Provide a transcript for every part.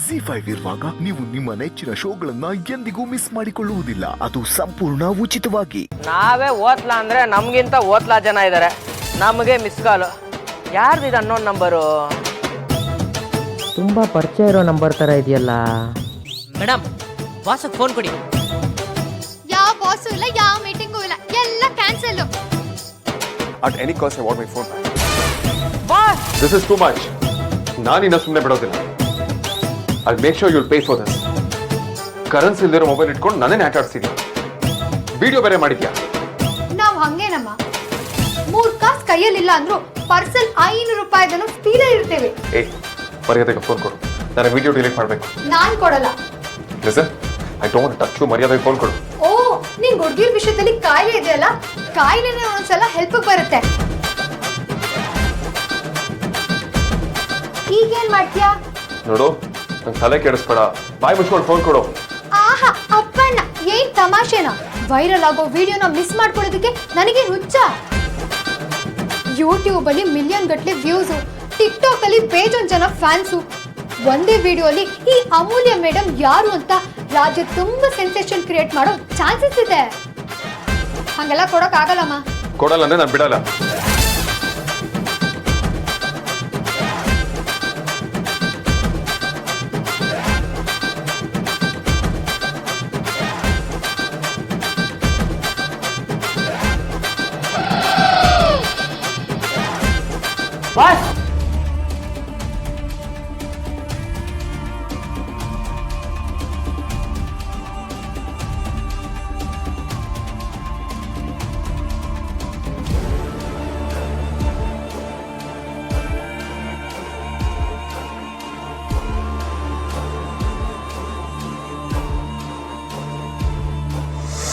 ZEE5 ಇರುವಾಗ ನೀವು ನಿಮ್ಮ ನೆಚ್ಚಿನ ಶೋಗಳನ್ನ ಎಂದಿಗೂ ಮಿಸ್ ಮಾಡಿಕೊಳ್ಳುವುದಿಲ್ಲ. ಅದು ಸಂಪೂರ್ಣ ಉಚಿತವಾಗಿ. ನಾವೇ ಓದ್ಲಾ ಅಂದ್ರೆ ನಮ್ಗಿಂತ ಓದ್ಲಾ ಜನ ಇದ್ದಾರೆ. ನಮಗೆ ಮಿಸ್ ಕಾಲ್. ಯಾರ್ದಿದೆ ಅನ್ನೋನ್ ನಂಬರು? ತುಂಬಾ ಪರಿಚಯ ಇರೋ ನಂಬರ್ ತರ ಇದೆಯಲ್ಲ. ಮೇಡಮ್, ಬಾಸ್ಗೆ ಫೋನ್ ಕೊಡಿ. ಯಾವ ಬಾಸು ಇಲ್ಲ, ಯಾವ ಮೀಟಿಂಗು ಇಲ್ಲ, ಎಲ್ಲ cancel. At any cost, I want my phone back. Boss, This is too much. ನಾನು ಇನ್ನ ಸುಮ್ಮನೆ ಬಿಡೋದಿಲ್ಲ. I'll make sure you'll pay for this. Currency ಇಲ್ದಿರೋ ಮೊಬೈಲ್ ಇಟ್ಕೊಂಡು ನನ್ನೇ ಆಟ ಆಡ್ಸಿದ್ಯಾ, ವಿಡಿಯೋ ಬೇರೆ ಮಾಡಿದ್ಯಾ? ನಾವ್ ಹಂಗೇನಮ್ಮ, 3 ಕಾಸು ಕೈಯಲ್ಲಿಲ್ಲ ಅಂದ್ರು ಪಾರ್ಸಲ್ 500 ರೂಪಾಯಿದನ್ನು ಸ್ಪೀಡ್ ಇರ್ತೇವೆ. ಏ, ಮರ್ಯಾದೆಗೆ ಫೋನ್ ಕೊಡು. ನಾನು ವಿಡಿಯೋ ಡಿಲೀಟ್ ಮಾಡಬೇಕು. ನಾನ್ ಕೊಡಲ್ಲ. Listen, I don't touch you. ಮರ್ಯಾದೆಗೆ ಫೋನ್ ಕೊಡು. ಓ, ನಿನ್ ಹುಡುಗಿರ್ ವಿಷಯದಲ್ಲಿ ಕಾಯಿಲೆ ಇದೆಯಲ್ಲ, ಕಾಯಿಲೆನೇ ಒಂದ್ಸಲ ಹೆಲ್ಪ್ ಬರುತ್ತೆ. ಈಗೇನ್ ಮಾಡ್ತೀಯಾ? ನೋಡು, ನಂಗೆ ತಲೆ ಕೆಡಿಸ್ಬೇಡ. ಬಾಯಿ ಮುಚ್ಕೊಂಡು ಫೋನ್ ಕೊಡು. ಆಹಾ ಅಪ್ಪಣ್ಣ, ಏನ್ ತಮಾಷೆನಾ? ವೈರಲ್ ಆಗೋ ವಿಡಿಯೋನ ಮಿಸ್ ಮಾಡ್ಕೊಳ್ಳೋದಕ್ಕೆ ನನಗೆ ಹುಚ್ಚ. ಯೂಟ್ಯೂಬ್ ಅಲ್ಲಿ ಮಿಲಿಯನ್ ಗಟ್ಟಲೆ ವ್ಯೂಸ್, ಟಿಕ್ಟಾಕ್ ಅಲ್ಲಿ ಬೇಜೊಂದ್ ಜನ ಫ್ಯಾನ್ಸು. ಒಂದೇ ವಿಡಿಯೋಲಿ ಈ ಅಮೂಲ್ಯ ಮೇಡಮ್ ಯಾರು ಅಂತ ರಾಜ್ಯ ತುಂಬಾ ಸೆನ್ಸೇಷನ್ ಕ್ರಿಯೇಟ್ ಮಾಡೋ ಚಾನ್ಸಸ್ ಇದೆ. ಹಂಗೆಲ್ಲ ಕೊಡಕ್ ಆಗಲ್ಲಮ್ಮ. ಕೊಡಲ್ಲ ಅಂದ್ರೆ ನಾನು ಬಿಡಲ್ಲ.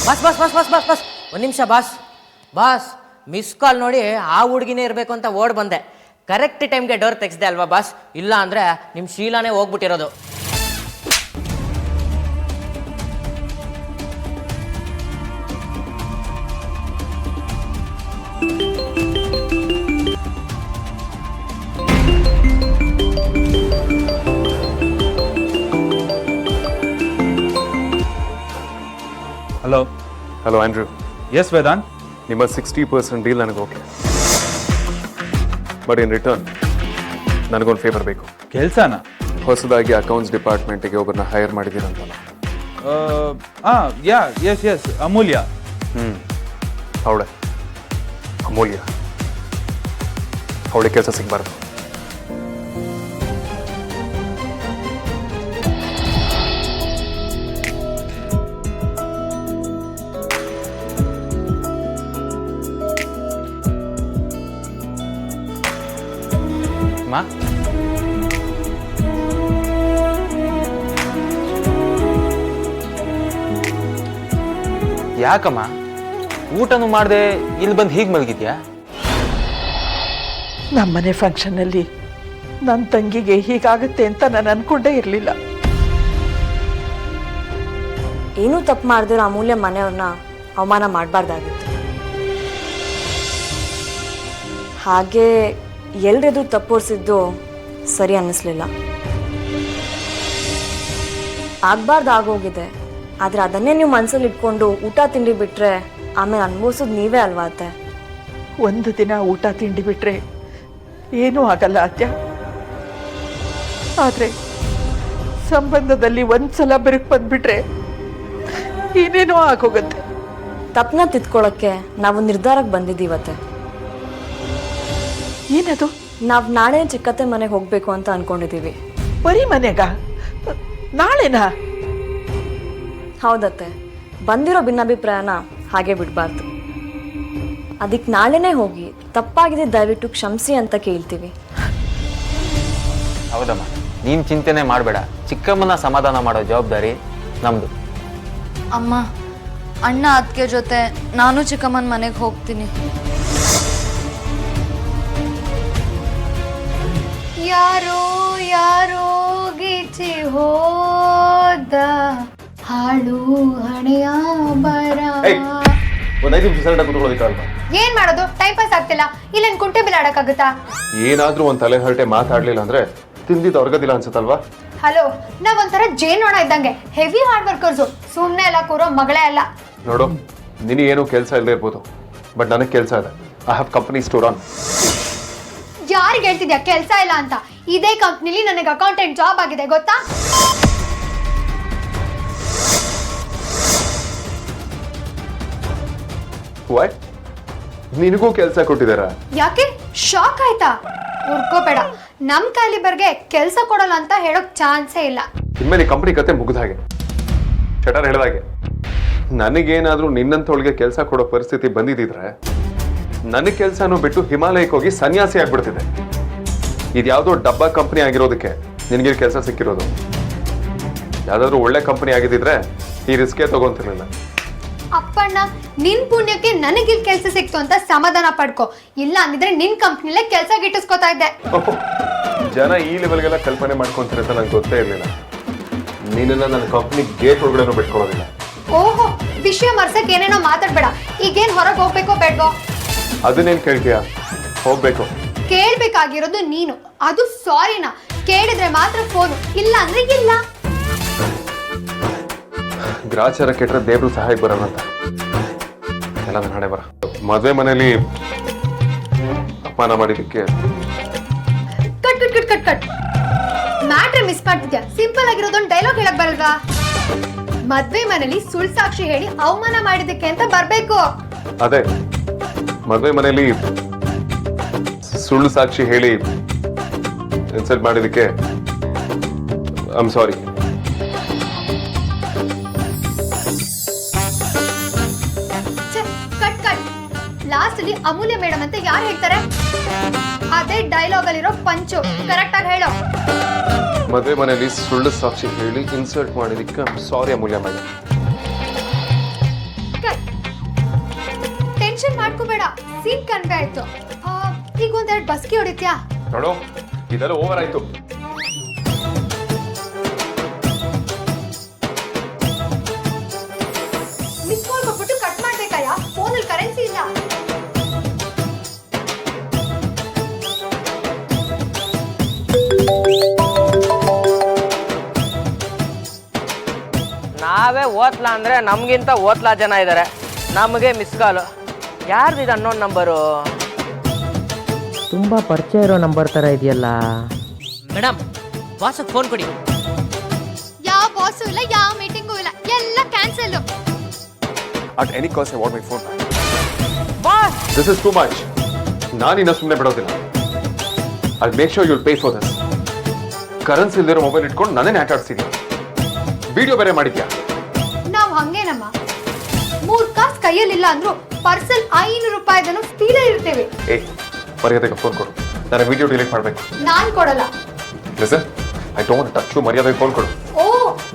Boss, boss boss boss boss boss boss ಒಂದು ನಿಮಿಷ ಬಾಸ್. ಬಾಸ್, ಮಿಸ್ ಕಾಲ್ ನೋಡಿ ಆ ಹುಡುಗಿನೇ ಇರಬೇಕು ಅಂತ ಓಡ್ ಬಂದೆ. ಕರೆಕ್ಟ್ ಟೈಮ್ಗೆ ಡೋರ್ ತೆಗೆಸ್ದೆ ಅಲ್ವಾ ಬಾಸ್? ಇಲ್ಲ ಅಂದರೆ ನಿಮ್ಮ ಶೀಲಾನೇ ಹೋಗ್ಬಿಟ್ಟಿರೋದು. Hello. Hello Andrew. Yes Vedant. ನಿಮ್ಮ 60% ಡೀಲ್ ನನಗೆ ಓಕೆ, ಬಟ್ ಇನ್ ರಿಟರ್ನ್ ನನಗೊಂದು ಫೇವರ್ ಬೇಕು. ಕೆಲಸನ? ಹೊಸದಾಗಿ ಅಕೌಂಟ್ಸ್ ಡಿಪಾರ್ಟ್ಮೆಂಟಿಗೆ ಒಬ್ಬರನ್ನ ಹೈರ್ ಮಾಡಿದ್ದೀರಂತಲ್ಲ? Yeah, yes yes, Amulya. ಅವಳೆ ಅಮೂಲ್ಯ, ಅವಳಿಗೆ ಕೆಲಸ ಸಿಗಬಾರ್ದು. ಮಾ, ಯಾಕಮ್ಮ ಊಟನೂ ಮಾಡದೆ ಇಲ್ಲಿ ಬಂದು ಹೀಗೆ ಮಲಗಿದ್ಯಾ? ನಮ್ಮನೆ ಫಂಕ್ಷನ್ನಲ್ಲಿ ನನ್ನ ತಂಗಿಗೆ ಹೀಗಾಗುತ್ತೆ ಅಂತ ನಾನು ಅನ್ಕೊಂಡೇ ಇರಲಿಲ್ಲ. ಏನೂ ತಪ್ಪು ಮಾಡಿದ್ರೆ ಅಮೂಲ್ಯ ಮನೆಯವ್ರನ್ನ ಅವಮಾನ ಮಾಡಬಾರ್ದಾಗಿತ್ತು. ಹಾಗೆ ಎಲ್ರೆದು ತಪ್ಪೋರ್ಸಿದ್ದು ಸರಿ ಅನ್ನಿಸ್ಲಿಲ್ಲ. ಆಗ್ಬಾರ್ದು ಆಗೋಗಿದೆ, ಆದರೆ ಅದನ್ನೇ ನೀವು ಮನಸ್ಸಲ್ಲಿ ಇಟ್ಕೊಂಡು ಊಟ ತಿಂಡಿ ಬಿಟ್ಟರೆ ಆಮೇಲೆ ಅನುಭವಿಸೋದು ನೀವೇ ಅಲ್ವಾ ಅತ್ತೆ? ಒಂದು ದಿನ ಊಟ ತಿಂಡಿ ಬಿಟ್ರೆ ಏನೂ ಆಗಲ್ಲ ಅತ್ಯ. ಆದರೆ ಸಂಬಂಧದಲ್ಲಿ ಒಂದ್ಸಲ ಬೆರಕು ಬಂದ್ಬಿಟ್ರೆ ಏನೇನೋ ಆಗೋಗತ್ತೆ. ತಪ್ಪನ್ನ ತಿದ್ಕೊಳ್ಳೋಕ್ಕೆ ನಾವು ನಿರ್ಧಾರಕ್ಕೆ ಬಂದಿದ್ದೀವತ್ತೆ. ಏನದು? ನಾವು ನಾಳೆ ಚಿಕ್ಕತ್ತೆ ಮನೆಗೆ ಹೋಗಬೇಕು ಅಂತ ಅನ್ಕೊಂಡಿದ್ದೀವಿ. ಬರೀ ಮನೆಗ? ನಾಳೆನಾ? ಹೌದತ್ತೆ, ಬಂದಿರೋ ಭಿನ್ನಾಭಿಪ್ರಾಯನ ಹಾಗೆ ಬಿಡಬಾರ್ದು. ಅದಕ್ಕೆ ನಾಳೆನೇ ಹೋಗಿ ತಪ್ಪಾಗಿದೆ ದಯವಿಟ್ಟು ಕ್ಷಮಿಸಿ ಅಂತ ಕೇಳ್ತೀವಿ. ಹೌದಮ್ಮ, ನೀನು ಚಿಂತೆನೆ ಮಾಡಬೇಡ. ಚಿಕ್ಕಮ್ಮನ ಸಮಾಧಾನ ಮಾಡೋ ಜವಾಬ್ದಾರಿ ನಮ್ಮದು. ಅಮ್ಮ, ಅಣ್ಣ ಅದಕ್ಕೆ ಜೊತೆ ನಾನು ಚಿಕ್ಕಮ್ಮನ ಮನೆಗೆ ಹೋಗ್ತೀನಿ. ಯಾರೋ ಯಾರೋ ಗೀಚಿ ಹೋದ ಹಾಳು ಹಣೆಯ ಬರ. ಒಂದು 5 ನಿಮಿಷ ಸೈಲೆಂಟ್ ಆಗಿ ಕೂತ್ಕೊಳ್ಳೋದಕ್ಕಾಗಲ್ಲ? ಏನ್ ಮಾಡೋದು? ಟೈಮ್ ಪಾಸ್ ಆಗ್ತಿಲ್ಲ. ಇಲ್ಲೇನ್ ಕುಂಟೆ ಬಿಲ್ ಆಡಕ್ಕಾಗುತ್ತಾ? ಏನಾದ್ರೂ ಒಂದು ತಲೆ ಹರಟೆ ಮಾತಾಡ್ಲಿಲ್ಲ ಅಂದ್ರೆ ತಿಂದಿದ್ದು ಹೊರಗದಿಲ್ಲ ಅನ್ಸುತ್ತಲ್ವಾ? ಹಲೋ, ನಾವೊಂಥರ ಜೇನೋಣ ಇದ್ದಂಗೆ, ಹೆವಿ ಹಾರ್ಡ್ ವರ್ಕರ್ಸು. ಸುಮ್ಮನೆ ಎಲ್ಲ ಕೂರೋ ಮಗಳೇ ಅಲ್ಲ. ನೋಡು, ನಿನಗೇನು ಕೆಲಸ ಇಲ್ಲದೆ ಇರ್ಬೋದು, ಬಟ್ ನನಗೆ ಕೆಲಸ ಇದೆ. I have company store on. ಯಾರಿಗೆ ಹೇಳ್ತಿದ್ಯಾ ಕೆಲಸ ಇಲ್ಲ ಅಂತ? ಇದೇ ಕಂಪ್ನಿಲಿ ನನಗೆ ಅಕೌಂಟೆಂಟ್ ಜಾಬ್ ಆಗಿದೆ ಗೊತ್ತಾ? ವೈ? ನಿನಗೂ ಕೆಲಸ ಕೊಟ್ಟಿದ್ದಾರಾ? ಯಾಕೆ ಶಾಕ್ ಆಯ್ತಾ? ಉರ್ಕೋಬೇಡ, ನಮ್ ಕ್ಯಾಲಿಬರ್ಗೆ ಕೆಲಸ ಕೊಡಲ್ಲ ಅಂತ ಹೇಳೋಕ್ ಚಾನ್ಸೇ ಇಲ್ಲ. ಇನ್ಮೇಲೆ ಈ ಕಂಪನಿ ಕತೆ ಮುಗಿದ ಹಾಗೆ. ಶಟರ್ ಹೇಳಿದಾಗೆ, ನನಗೇನಾದ್ರೂ ನಿನ್ನಂತೊಳಗೆ ಕೆಲಸ ಕೊಡೋ ಪರಿಸ್ಥಿತಿ ಬಂದಿದ್ದಿದ್ರೆ ನನಗೆ ಕೆಲಸನೂ ಬಿಟ್ಟು ಹಿಮಾಲಯಕ್ಕೆ ಹೋಗಿ ಸನ್ಯಾಸಿ ಆಗ್ಬಿಡ್ತಿದೆ. ಇದ್ಯಾವುದೋ ಡಬ್ಬಾ ಕಂಪನಿ ಆಗಿರೋದಕ್ಕೆ ನಿನಗೆ ಕೆಲಸ ಸಿಕ್ಕಿರೋದು. ಯಾವ್ದಾದ್ರು ಒಳ್ಳೆ ಕಂಪನಿ ಆಗಿದ್ದಿದ್ರೆ ಈ ರಿಸ್ಕೇ ತಗೊಂತಿರ್ಲಿಲ್ಲ. ಅಪ್ಪಣ್ಣ, ನಿನ್ ಪುಣ್ಯಕ್ಕೆ ನನಗಿಲ್ ಕೆಲಸ ಸಿಕ್ತು ಅಂತ ಸಮಾಧಾನ ಪಡ್ಕೊ. ಇಲ್ಲ ಅಂದಿದ್ರೆ ನಿನ್ ಕಂಪ್ನಿಲೇ ಕೆಲಸ ಗಿಟ್ಟಿಸ್ಕೊತಾ ಇದ್ದೆ. ಜನ ಈ ಲೆವೆಲ್ಗೆಲ್ಲ ಕಲ್ಪನೆ ಮಾಡ್ಕೊಂತಾರೆ ಅಂತ ನಂಗೆ ಗೊತ್ತೇ ಇರಲಿಲ್ಲ. ನೀನೆಲ್ಲ ನನ್ನ ಕಂಪ್ನಿ ಗೇಟ್ ಒಳಗಡೆ ಬಿಟ್ಕೊಳ್ಳೋದಿಲ್ಲ. ಓಹೋ, ವಿಷಯ ಮರ್ಸಕ್ ಏನೇನೋ ಮಾತಾಡ್ಬೇಡ. ಈಗೇನ್ ಹೊರಗೆ ಹೋಗ್ಬೇಕೋ ಬೇಡ್ವೋ? ಅದನ್ನೇನ್ ಕೇಳ್ತೀಯ? ಹೋಗ್ಬೇಕು. ಕೇಳ್ಬೇಕಾಗಿರೋದು ನೀನು. ಅದು ಸಾರಿನಾ? ಕೇಳಿದ್ರೆ ಮಾತ್ರ ಫೋನು, ಇಲ್ಲ ಅಂದ್ರೆ ಇಲ್ಲ. ಗ್ರಾಚಾರ ಕೆಟ್ಟರೆ ದೇವ್ರು ಸಹಾಯ ಬರೋಣ ಅಂತ ಎಲ್ಲ ನನ್ನ ಹಣೆ ಬರ. ಮದುವೆ ಮನೇಲಿ ಅಪಮಾನ ಮಾಡಿದಕ್ಕೆ cut cut cut cut cut matter miss ಮಾಡ್ತಿದ್ಯಾ? ಸಿಂಪಲ್ ಆಗಿರೋದೊಂದು ಡೈಲಾಗ್ ಹೇಳಕ್ ಬರಲ್ವಾ? ಮದ್ವೆ ಮನೇಲಿ ಸುಳ್ಳು ಸಾಕ್ಷಿ ಹೇಳಿ ಅವಮಾನ ಮಾಡಿದಕ್ಕೆ ಅಂತ ಬರ್ಬೇಕು. ಅದೇ, ಮದುವೆ ಮನೇಲಿ ಸುಳ್ಳು ಸಾಕ್ಷಿ ಹೇಳಿ ಇನ್ಸಲ್ಟ್ ಮಾಡಿದಕ್ಕೆ I am sorry. Cut cut. Last ಅಲ್ಲಿ ಅಮೂಲ್ಯ ಮೇಡಮ್ ಅಂತ ಯಾರು ಹೇಳ್ತಾರೆ? ಅದೇ ಡೈಲಾಗ್ ಅಲ್ಲಿರೋ ಪಂಚು. ಕರೆಕ್ಟ್ ಆಗಿ ಹೇಳೋ. ಮದುವೆ ಮನೇಲಿ ಸುಳ್ಳು ಸಾಕ್ಷಿ ಹೇಳಿ ಇನ್ಸಲ್ಟ್ ಮಾಡಿದಕ್ಕೆ ಸಾರಿ ಅಮೂಲ್ಯ ಮೇಡಮ್. ಟೆನ್ಷನ್ ಮಾಡ್ಕೋಬೇಡ, ಸೀನ್ ಕನ್ವೆ ಆಯ್ತು. ಈಗ ಒಂದೆರಡು ಬಸ್ಕಿ ಹೊಡಿತ್ಯಾ? ನೋಡು, ಇದೆಲ್ಲ ಓವರ್ ಆಯ್ತು. ಮಿಸ್ ಕಾಲ್ ಕೊಟ್ಬಿಟ್ಟು ಕಟ್ ಮಾಡ್ಬೇಕಯ್ಯ, ಫೋನಲ್ಲಿ ಕರೆನ್ಸಿ ಇಲ್ಲ. ನಾವೇ ಓದ್ಲಾ ಅಂದ್ರೆ ನಮ್ಗಿಂತ ಓದ್ಲಾ ಜನ ಇದ್ದಾರೆ. ನಮಗೆ ಮಿಸ್ ಕಾಲು. ಯಾರ್ದಿದೆ ಅನ್ನೋನ್ ನಂಬರು? ತುಂಬಾ ಪರಿಚಯ ಇರೋ ನಂಬರ್ ತರ ಇದೆಯಲ್ಲ. ಮೇಡಮ್, ಬಾಸಕ್ಕೆ ಫೋನ್ ಕೊಡಿ. ಯಾವ ಬಾಸು ಇಲ್ಲ, ಯಾವ ಮೀಟಿಂಗು ಇಲ್ಲ, ಎಲ್ಲ cancel. At any cost, I want my phone back. Boss, This is too much. ನಾನು ಇನ್ನ ಸುಮ್ಮನೆ ಬಿಡೋದಿಲ್ಲ. I'll make sure you'll pay for this. Currency ಇಲ್ದಿರೋ ಮೊಬೈಲ್ ಇಟ್ಕೊಂಡು ನನ್ನೇ ಆಟ ಆಡ್ಸಿದ್ಯಾ? ವಿಡಿಯೋ ಬೇರೆ ಮಾಡಿದ್ಯಾ? ನಾವ್ ಹಂಗೇನಮ್ಮ, 3 ಕಾಸು ಕೈಯಲ್ಲಿಲ್ಲ ಅಂದ್ರು ಪರ್ಸಲ್ 500 ರೂಪಾಯಿದನ್ನು ಸ್ಟೀಲೇ ಇರ್ತೇವೆ. ಏ, ಮರ್ಯಾದೆಗೆ ಫೋನ್ ಕೊಡು. ನಾನು ವಿಡಿಯೋ ಡಿಲೀಟ್ ಮಾಡಬೇಕು. ನಾನ್ ಕೊಡಲ್ಲ. Listen, I don't touch you. ಮರ್ಯಾದೆಗೆ ಫೋನ್ ಕೊಡು. ಓ,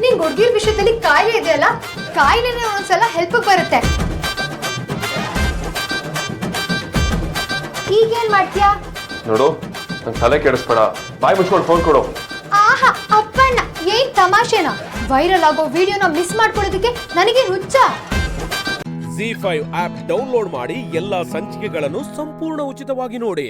ನಿನ್ ಹುಡುಗಿರ್ ವಿಷಯದಲ್ಲಿ ಕಾಯಿಲೆ ಇದೆಯಲ್ಲ, ಕಾಯಿಲೆನೇ ಒಂದ್ಸಲ ಹೆಲ್ಪ್ ಬರುತ್ತೆ. ಈಗೇನ್ ಮಾಡ್ತೀಯಾ? ನೋಡು, ನಂಗೆ ತಲೆ ಕೆಡಿಸ್ಬೇಡ. ಬಾಯ್ ಮುಚ್ಕೊಂಡು ಫೋನ್ ಕೊಡು. ಆಹಾ ಅಪ್ಪಣ್ಣ, ಏನ್ ತಮಾಷೆನಾ? ವೈರಲ್ ಆಗೋ ವಿಡಿಯೋನ ಮಿಸ್ ಮಾಡ್ಕೊಳ್ಳೋದಕ್ಕೆ ನನಗೆ ಹುಚ್ಚ? ZEE5 ಆಪ್ ಡೌನ್ಲೋಡ್ ಮಾಡಿ ಎಲ್ಲಾ ಸಂಚಿಕೆಗಳನ್ನು ಸಂಪೂರ್ಣ ಉಚಿತವಾಗಿ ನೋಡಿ.